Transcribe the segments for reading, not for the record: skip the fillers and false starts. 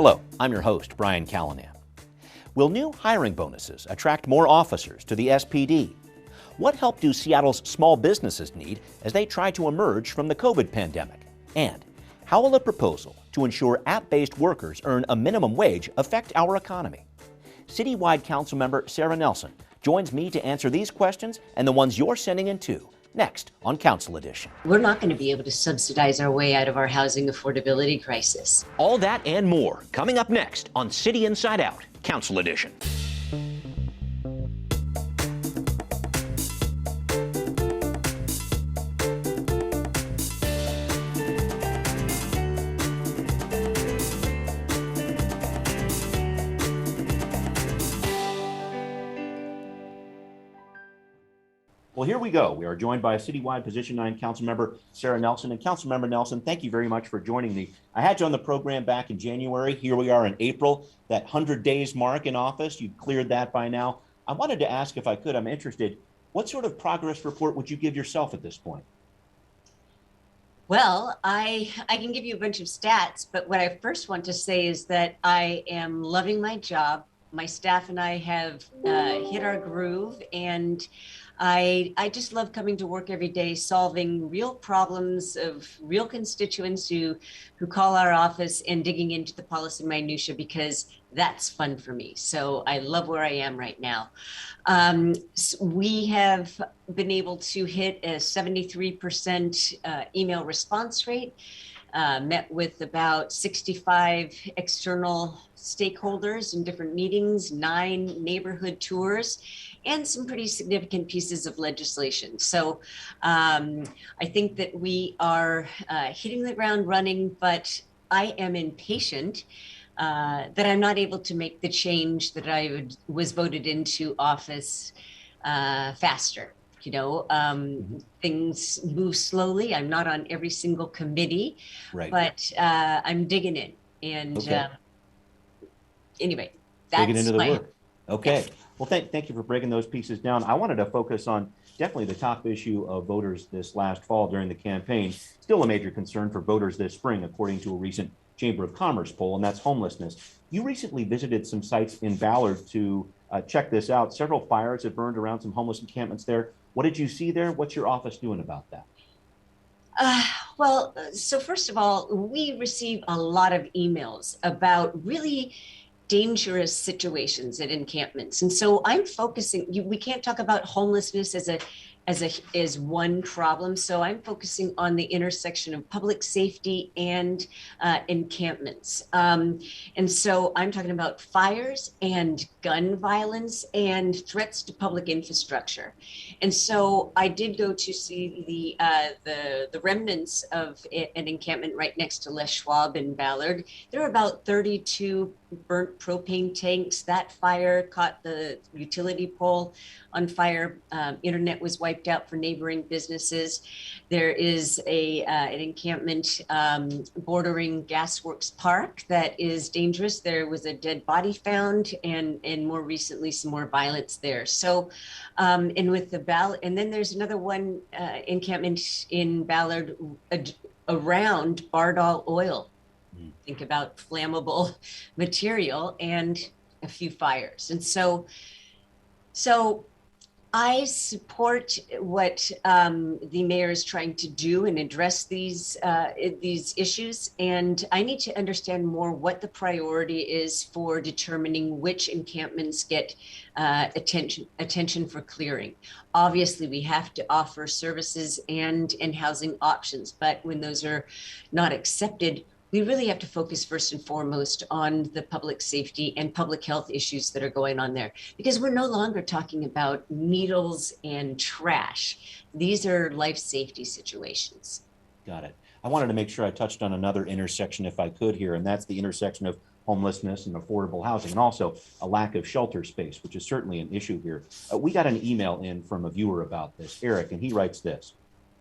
Hello, I'm your host, Brian Callanan. Will new hiring bonuses attract more officers to the SPD? What help do Seattle's small businesses need as they try to emerge from the COVID pandemic? And how will a proposal to ensure app-based workers earn a minimum wage affect our economy? Citywide Councilmember Sara Nelson joins me to answer these questions and the ones you're sending in too, next on Council Edition. We're not going to be able to subsidize our way out of our housing affordability crisis. All that and more coming up next on City Inside Out, Council Edition. Well, here we go. We are joined by Citywide Position 9 Councilmember Sara Nelson. And Councilmember Nelson, thank you very much for joining me. I had you on the program back in January. Here we are in April, that 100 days mark in office. You've cleared that by now. I wanted to ask, if I could, I'm interested, what sort of progress report would you give yourself at this point? Well, I can give you a bunch of stats, but what I first want to say is that I am loving my job. My staff and I have hit our groove, and I just love coming to work every day, solving real problems of real constituents who call our office and digging into the policy minutia, because that's fun for me. So I love where I am right now. We have been able to hit a 73% email response rate. Met with about 65 external stakeholders in different meetings, 9 neighborhood tours, and some pretty significant pieces of legislation. So I think that we are hitting the ground running, but I am impatient that I'm not able to make the change that I was voted into office faster. You know, things move slowly. I'm not on every single committee, right, but I'm digging in. And okay. Anyway, that's digging into the work. Okay. Yeah. Well, thank you for breaking those pieces down. I wanted to focus on definitely the top issue of voters this last fall during the campaign. Still a major concern for voters this spring, according to a recent Chamber of Commerce poll, and that's homelessness. You recently visited some sites in Ballard to check this out. Several fires have burned around some homeless encampments there. What did you see there? What's your office doing about that? Well, so first of all, we receive a lot of emails about really dangerous situations at encampments. And so I'm focusing, we can't talk about homelessness as one problem. So I'm focusing on the intersection of public safety and encampments. And so I'm talking about fires and gun violence and threats to public infrastructure. And so I did go to see the remnants of an encampment right next to Les Schwab in Ballard. There were about 32 burnt propane tanks. That fire caught the utility pole on fire. Internet was wiped out for neighboring businesses. There is an encampment bordering Gasworks Park that is dangerous. There was a dead body found, and more recently some more violence there. So, and with the Ballard, and then there's another one encampment in Ballard around Bardol Oil. Think about flammable material and a few fires. And so I support what the mayor is trying to do and address these issues. And I need to understand more what the priority is for determining which encampments get attention for clearing. Obviously, we have to offer services and housing options, but when those are not accepted, we really have to focus first and foremost on the public safety and public health issues that are going on there, because we're no longer talking about needles and trash. These are life safety situations. Got it. I wanted to make sure I touched on another intersection if I could here, and that's the intersection of homelessness and affordable housing, and also a lack of shelter space, which is certainly an issue here. We got an email in from a viewer about this, Eric, and he writes this: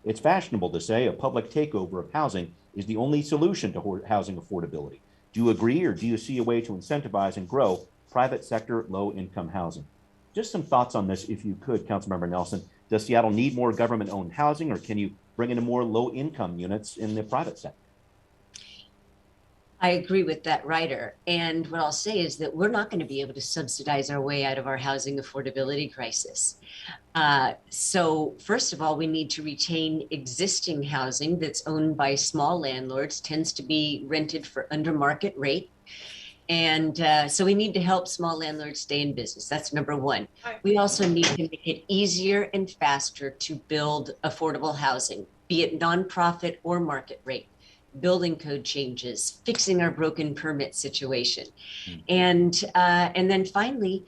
"It's fashionable to say a public takeover of housing is the only solution to housing affordability. Do you agree, or do you see a way to incentivize and grow private sector low-income housing?" Just some thoughts on this, if you could, Councilmember Nelson. Does Seattle need more government-owned housing, or can you bring in more low-income units in the private sector? I agree with that writer. And what I'll say is that we're not going to be able to subsidize our way out of our housing affordability crisis. So first of all, we need to retain existing housing that's owned by small landlords, tends to be rented for under market rate. And so we need to help small landlords stay in business. That's number one. We also need to make it easier and faster to build affordable housing, be it nonprofit or market rate, building code changes, fixing our broken permit situation. And then finally,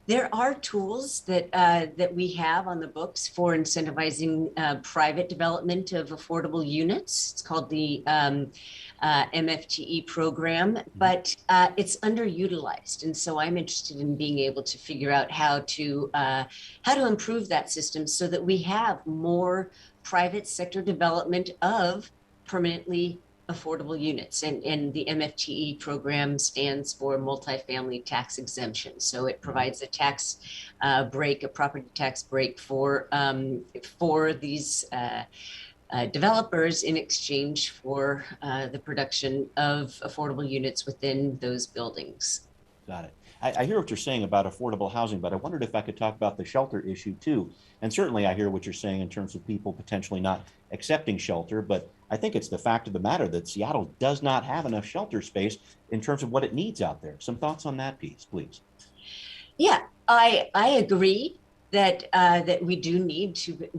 there are tools that we have on the books for incentivizing private development of affordable units. It's called the MFTE program, but it's underutilized. And so I'm interested in being able to figure out how to improve that system so that we have more private sector development of permanently affordable units. And the MFTE program stands for multifamily tax exemption. So it provides a tax break, a property tax break for these developers in exchange for the production of affordable units within those buildings. Got it. I hear what you're saying about affordable housing, but I wondered if I could talk about the shelter issue too. And certainly I hear what you're saying in terms of people potentially not accepting shelter, but I think it's the fact of the matter that Seattle does not have enough shelter space in terms of what it needs out there. Some thoughts on that piece, please. Yeah, I agree that we do need to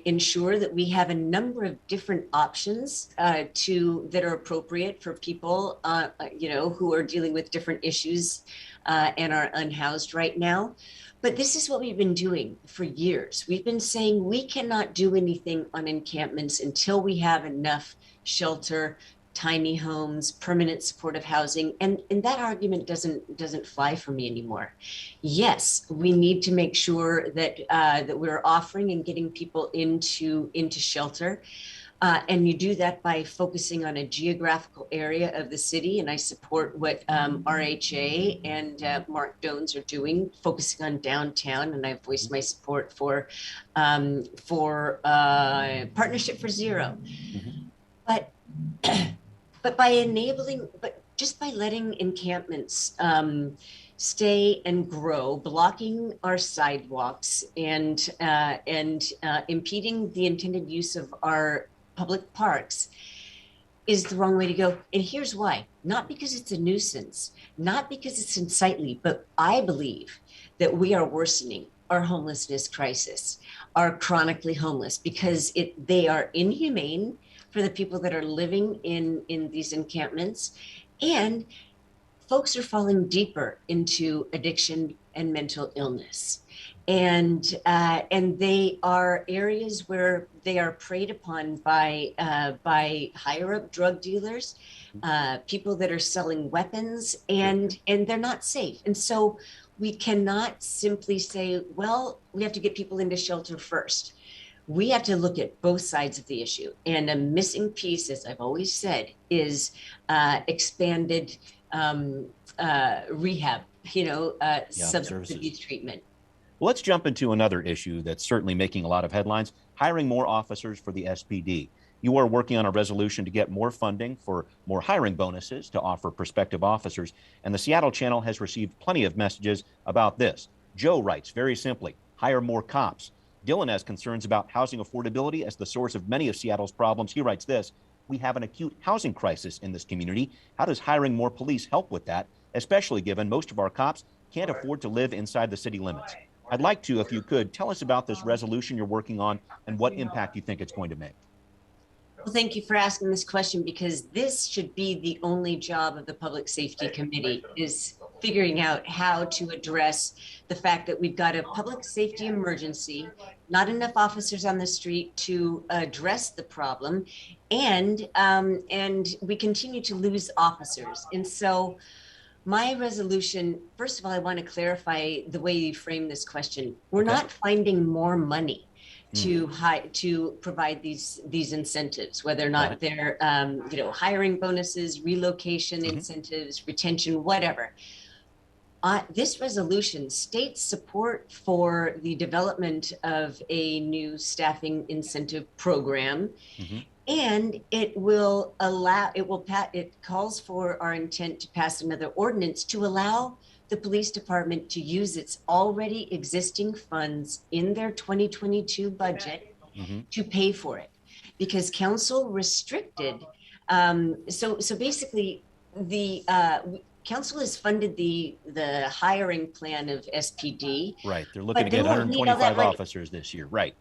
ensure that we have a number of different options that are appropriate for people who are dealing with different issues and are unhoused right now. But this is what we've been doing for years. We've been saying we cannot do anything on encampments until we have enough shelter, tiny homes, permanent supportive housing, and that argument doesn't fly for me anymore. Yes, we need to make sure that that we're offering and getting people into shelter. And you do that by focusing on a geographical area of the city. And I support what RHA and Mark Dones are doing, focusing on downtown. And I've voiced my support for Partnership for Zero. But just by letting encampments stay and grow, blocking our sidewalks and impeding the intended use of our public parks is the wrong way to go. And here's why. Not because it's a nuisance, not because it's unsightly, but I believe that we are worsening our homelessness crisis, are chronically homeless, because they are inhumane for the people that are living in these encampments. And folks are falling deeper into addiction and mental illness. And they are areas where they are preyed upon by higher up drug dealers, people that are selling weapons, and they're not safe. And so we cannot simply say, well, we have to get people into shelter first. We have to look at both sides of the issue. And a missing piece, as I've always said, is expanded rehab, substance abuse treatment. Well, let's jump into another issue that's certainly making a lot of headlines: hiring more officers for the SPD. You are working on a resolution to get more funding for more hiring bonuses to offer prospective officers. And the Seattle Channel has received plenty of messages about this. Joe writes very simply, hire more cops. Dylan has concerns about housing affordability as the source of many of Seattle's problems. He writes this: we have an acute housing crisis in this community. How does hiring more police help with that, especially given most of our cops can't afford to live inside the city limits? I'd like to, if you could, tell us about this resolution you're working on and what impact you think it's going to make. Well, thank you for asking this question, because this should be the only job of the Public Safety Committee, is figuring out how to address the fact that we've got a public safety emergency, not enough officers on the street to address the problem, and we continue to lose officers. And so my resolution, first of all, I want to clarify the way you frame this question. We're not finding more money to provide these incentives, whether or not they're hiring bonuses, relocation incentives, retention, whatever. This resolution states support for the development of a new staffing incentive program, And it calls for our intent to pass another ordinance to allow the police department to use its already existing funds in their 2022 budget to pay for it, because council restricted. So basically, the council has funded the hiring plan of SPD. Right. They're looking but to they get won't need all that 125 money. officers this year. Right.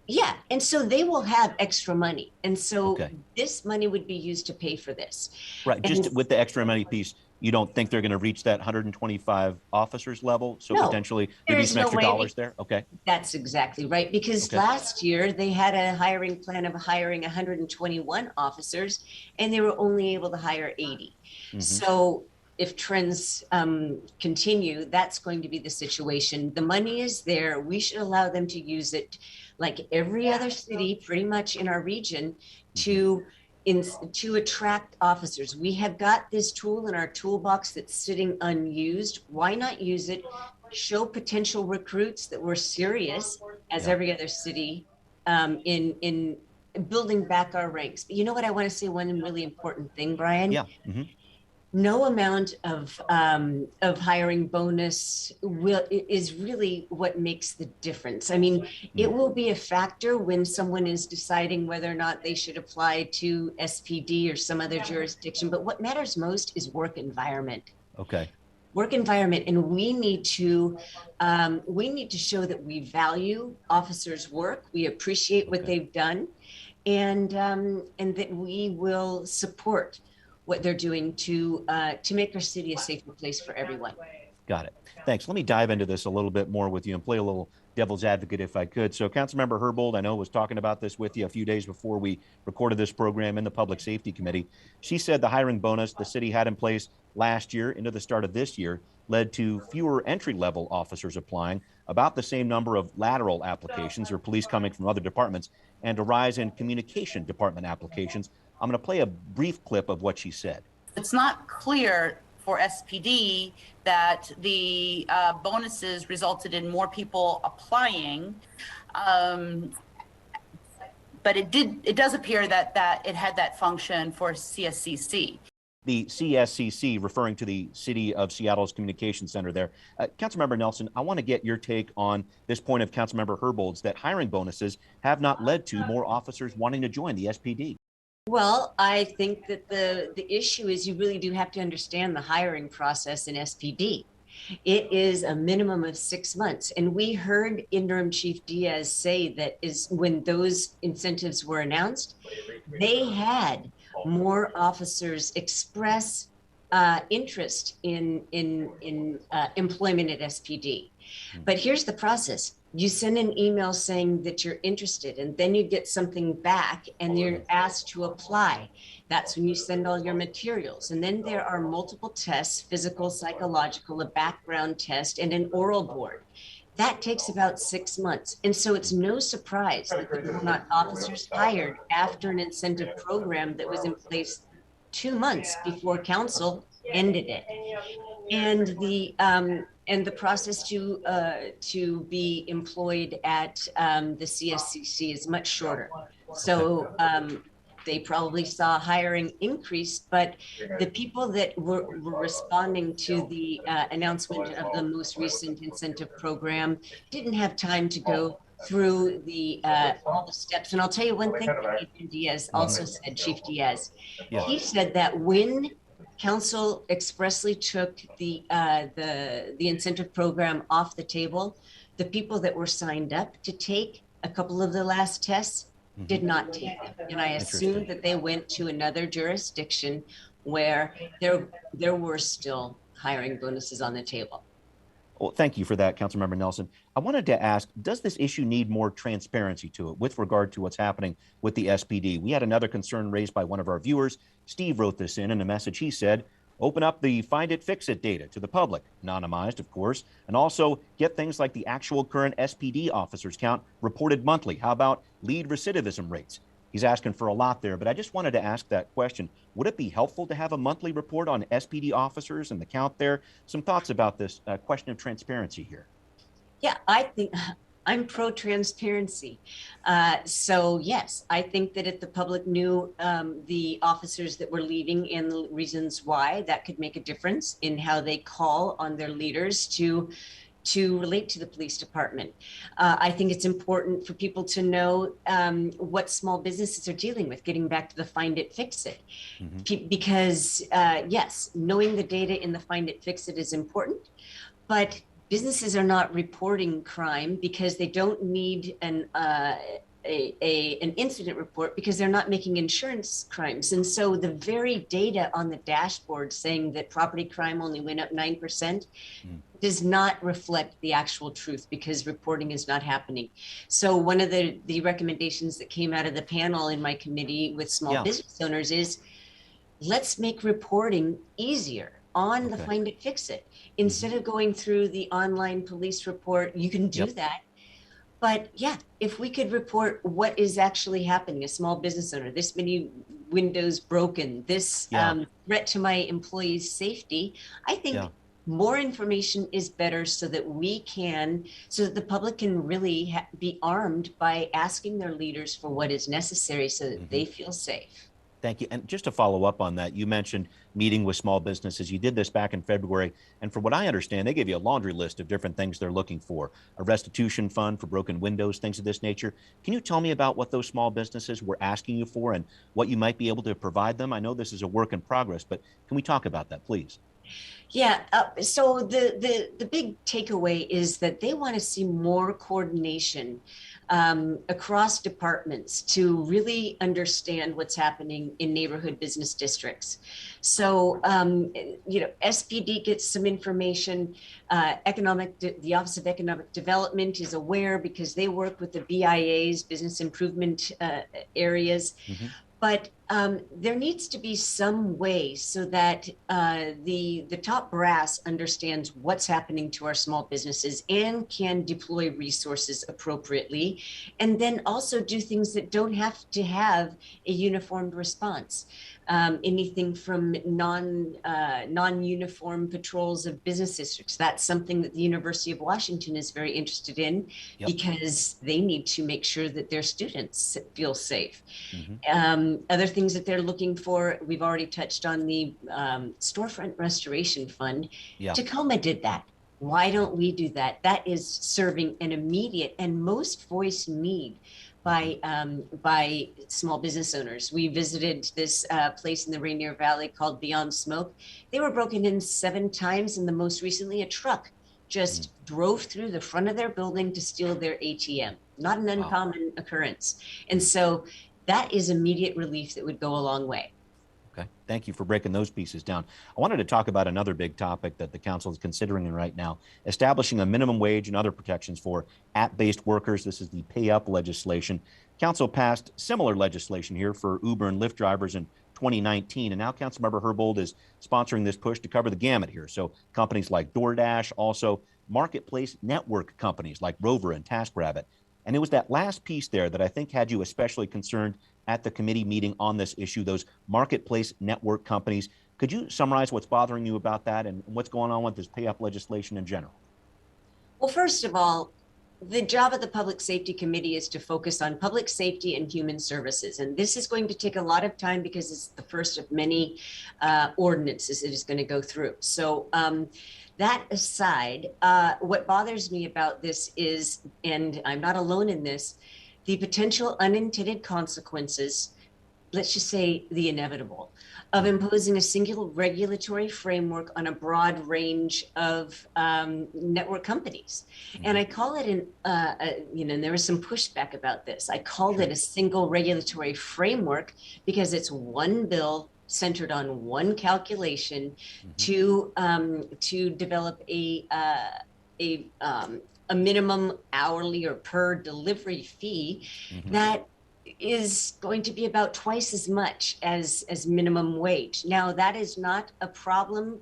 Yeah, and so they will have extra money, and so Okay. this money would be used to pay for this. Right. Just And with the extra money piece, you don't think they're going to reach that 125 officers level? So no, potentially there there'd be is some no extra way. dollars there? Okay. That's exactly right, because Okay. last year they had a hiring plan of hiring 121 officers, and they were only able to hire 80. So if trends continue, that's going to be the situation. The money is there. We should allow them to use it like every other city pretty much in our region to attract officers. We have got this tool in our toolbox that's sitting unused. Why not use it? Show potential recruits that we're serious, as every other city, in building back our ranks. But you know what? I want to say one really important thing, Brian. Yeah. No amount of hiring bonus is really what makes the difference. I mean, it will be a factor when someone is deciding whether or not they should apply to SPD or some other jurisdiction. But what matters most is work environment. Okay. Work environment, and we need to show that we value officers' work, we appreciate what they've done, and that we will support what they're doing to make our city a safer place for everyone. Got it. Thanks. Let me dive into this a little bit more with you and play a little devil's advocate if I could. So Councilmember Herbold, I know, was talking about this with you a few days before we recorded this program in the Public Safety Committee. She said the hiring bonus the city had in place last year into the start of this year led to fewer entry-level officers applying, about the same number of lateral applications or police coming from other departments, and a rise in communication department applications. I'm going to play a brief clip of what she said. It's not clear for SPD that the bonuses resulted in more people applying, but it does appear that it had that function for CSCC. The CSCC, referring to the City of Seattle's Communication Center there. Councilmember Nelson, I want to get your take on this point of Councilmember Herbold's, that hiring bonuses have not led to more officers wanting to join the SPD. Well, I think that the issue is you really do have to understand the hiring process in SPD. It is a minimum of 6 months. And we heard Interim Chief Diaz say that is when those incentives were announced, they had more officers express interest in employment at SPD. But here's the process. You send an email saying that you're interested, and then you get something back and you're asked to apply. That's when you send all your materials. And then there are multiple tests, physical, psychological, a background test, and an oral board. That takes about 6 months. And so it's no surprise that there were not officers hired after an incentive program that was in place 2 months before council ended it. And the process to be employed at the CSCC is much shorter. So they probably saw hiring increase, but the people that were responding to the announcement of the most recent incentive program didn't have time to go through all the steps. And I'll tell you one thing that Adrian Diaz also said, Chief Diaz. He said that when council expressly took the incentive program off the table, the people that were signed up to take a couple of the last tests did not take them. And I assumed that they went to another jurisdiction where there were still hiring bonuses on the table. Well, thank you for that, Councilmember Nelson. I wanted to ask, does this issue need more transparency to it with regard to what's happening with the SPD? We had another concern raised by one of our viewers. Steve wrote this in a message. He said, open up the find it, fix it data to the public, anonymized, of course, and also get things like the actual current SPD officers count reported monthly. How about lead recidivism rates? He's asking for a lot there, but I just wanted to ask that question. Would it be helpful to have a monthly report on SPD officers and the count there? Some thoughts about this question of transparency here. Yeah, I think I'm pro-transparency. So yes, I think that if the public knew the officers that were leaving and the reasons why, that could make a difference in how they call on their leaders to relate to the police department. I think it's important for people to know what small businesses are dealing with, getting back to the find it, fix it. Because yes, knowing the data in the find it, fix it is important, but businesses are not reporting crime because they don't need an incident report because they're not making insurance crimes. And so the very data on the dashboard saying that property crime only went up 9% does not reflect the actual truth because reporting is not happening. So one of the recommendations that came out of the panel in my committee with small business owners is let's make reporting easier on the find it, fix it. Instead of going through the online police report, you can do that. But yeah, if we could report what is actually happening, a small business owner, this many windows broken, this threat to my employees' safety, I think more information is better so that so that the public can really be armed by asking their leaders for what is necessary so that they feel safe. Thank you. And just to follow up on that, you mentioned meeting with small businesses. You did this back in February. And from what I understand, they gave you a laundry list of different things they're looking for, a restitution fund for broken windows, things of this nature. Can you tell me about what those small businesses were asking you for and what you might be able to provide them? I know this is a work in progress, but can we talk about that, please? Yeah. So the big takeaway is that they want to see more coordination across departments to really understand what's happening in neighborhood business districts. So, SPD gets some information. The Office of Economic Development is aware because they work with the BIA's business improvement areas. But there needs to be some way so that the top brass understands what's happening to our small businesses and can deploy resources appropriately, and then also do things that don't have to have a uniformed response. Anything from non-uniform patrols of business districts. That's something that the University of Washington is very interested in because they need to make sure that their students feel safe. Other things that they're looking for, we've already touched on the Storefront Restoration Fund. Tacoma did that. Why don't we do that? That is serving an immediate and most voiced need by small business owners. We visited this place in the Rainier Valley called Beyond Smoke. They were broken in 7 times, and the most recently a truck just drove through the front of their building to steal their ATM. Not an uncommon occurrence. And so that is immediate relief that would go a long way. Okay, thank you for breaking those pieces down. I wanted to talk about another big topic that the council is considering right now, establishing a minimum wage and other protections for app-based workers. This is the pay up legislation. Council passed similar legislation here for Uber and Lyft drivers in 2019, and now Councilmember Herbold is sponsoring this push to cover the gamut here. So companies like DoorDash, also marketplace network companies like Rover and TaskRabbit. And it was that last piece there that I think had you especially concerned at the committee meeting on this issue, those marketplace network companies. Could you summarize what's bothering you about that and what's going on with this pay up legislation in general? Well, first of all, the job of the Public Safety Committee is to focus on public safety and human services. And this is going to take a lot of time because it's the first of many ordinances it is going to go through. So that aside, what bothers me about this is, and I'm not alone in this, the potential unintended consequences, let's just say the inevitable, of imposing a single regulatory framework on a broad range of network companies. And I call it and there was some pushback about this. I called it a single regulatory framework because it's one bill centered on one calculation to develop a minimum hourly or per delivery fee that is going to be about twice as much as minimum wage. Now, that is not a problem.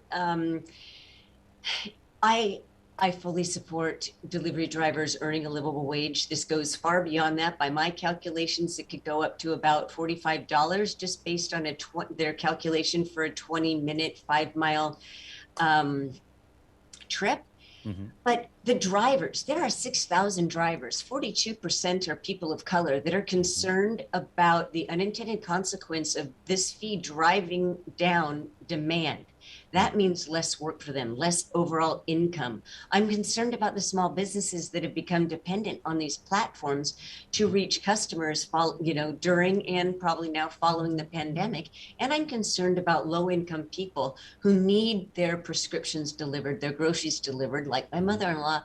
I fully support delivery drivers earning a livable wage. This goes far beyond that. By my calculations, it could go up to about $45 just based on their calculation for a 20-minute, 5-mile trip. But the drivers, there are 6,000 drivers, 42% are people of color that are concerned about the unintended consequence of this fee driving down demand. That means less work for them, less overall income. I'm concerned about the small businesses that have become dependent on these platforms to reach customers, during and probably now following the pandemic. And I'm concerned about low-income people who need their prescriptions delivered, their groceries delivered, like my mother-in-law,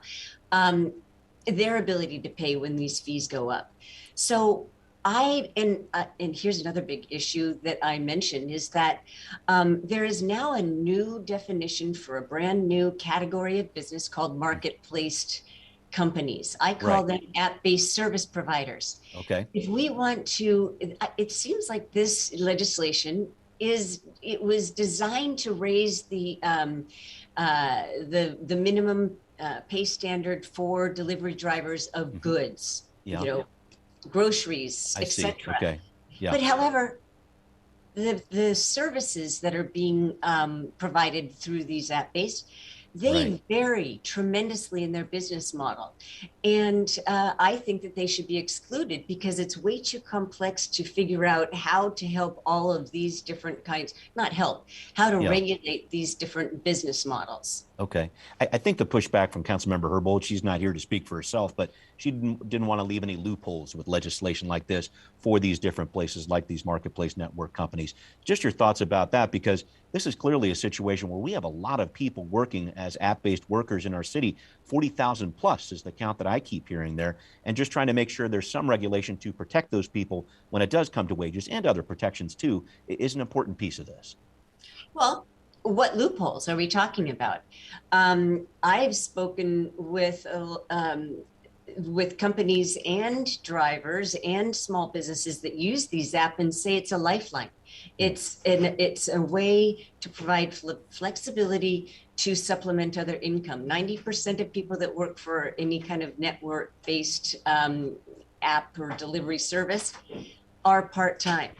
their ability to pay when these fees go up. So and here's another big issue that I mentioned is that there is now a new definition for a brand new category of business called marketplace companies. I call them app-based service providers. Okay. If we want to, it seems like this legislation was designed to raise the minimum pay standard for delivery drivers of goods. Groceries, etc. Okay. Yeah. But however, the services that are being provided through these app-based, they vary tremendously in their business model. And I think that they should be excluded because it's way too complex to figure out how to help all of these different kinds, how to regulate these different business models. Okay. I think the pushback from Councilmember Herbold, she's not here to speak for herself, but she didn't want to leave any loopholes with legislation like this for these different places like these marketplace network companies. Just your thoughts about that, because this is clearly a situation where we have a lot of people working as app-based workers in our city. 40,000 plus is the count that I keep hearing there, and just trying to make sure there's some regulation to protect those people when it does come to wages and other protections too is an important piece of this. Well, what loopholes are we talking about? I've spoken with companies and drivers and small businesses that use these apps and say it's a lifeline. It's a way to provide flexibility to supplement other income. 90% of people that work for any kind of network-based app or delivery service are part-time.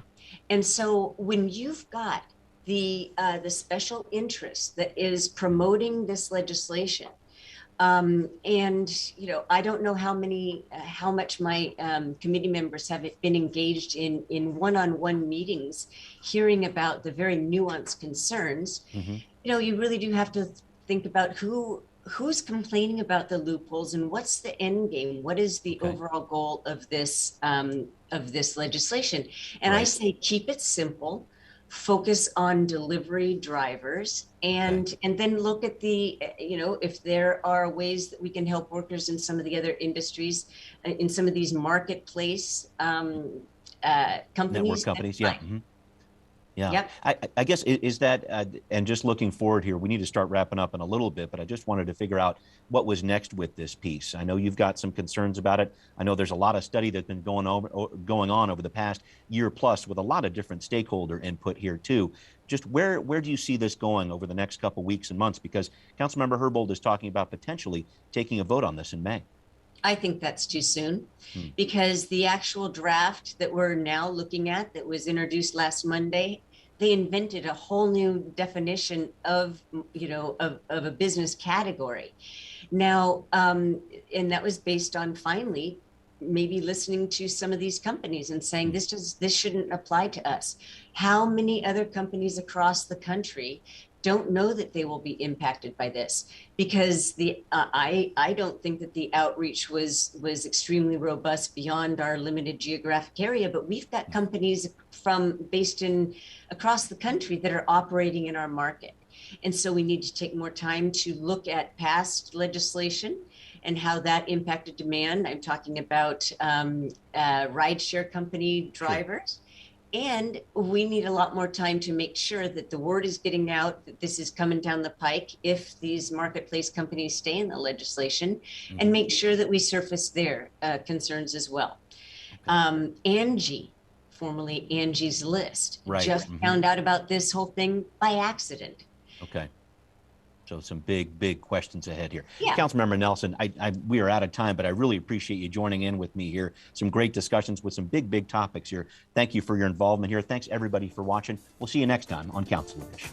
And so when you've got the special interest that is promoting this legislation, and I don't know how much my committee members have been engaged in one-on-one meetings, hearing about the very nuanced concerns. You really do have to think about who's complaining about the loopholes and what's the end game. What is the overall goal of this legislation? And I say keep it simple. Focus on delivery drivers and then look at if there are ways that we can help workers in some of the other industries, in some of these marketplace companies. Network companies, yeah. Yeah. Yep. I guess is that, and just looking forward here, we need to start wrapping up in a little bit, but I just wanted to figure out what was next with this piece. I know you've got some concerns about it. I know there's a lot of study that's been going on over the past year plus with a lot of different stakeholder input here too. Just where do you see this going over the next couple of weeks and months? Because Councilmember Herbold is talking about potentially taking a vote on this in May. I think that's too soon because the actual draft that we're now looking at that was introduced last Monday, they invented a whole new definition of a business category. Now, and that was based on finally maybe listening to some of these companies and saying this shouldn't apply to us. How many other companies across the country don't know that they will be impacted by this? Because I don't think that the outreach was extremely robust beyond our limited geographic area, but we've got companies based across the country that are operating in our market. And so we need to take more time to look at past legislation and how that impacted demand. I'm talking about rideshare company drivers. And we need a lot more time to make sure that the word is getting out, that this is coming down the pike if these marketplace companies stay in the legislation, and make sure that we surface their concerns as well. Angie, formerly Angie's List, just found out about this whole thing by accident. Okay. So some big questions ahead here. Yeah. Councilmember Nelson, we are out of time, but I really appreciate you joining in with me here. Some great discussions with some big topics here. Thank you for your involvement here. Thanks everybody for watching. We'll see you next time on Council Edition.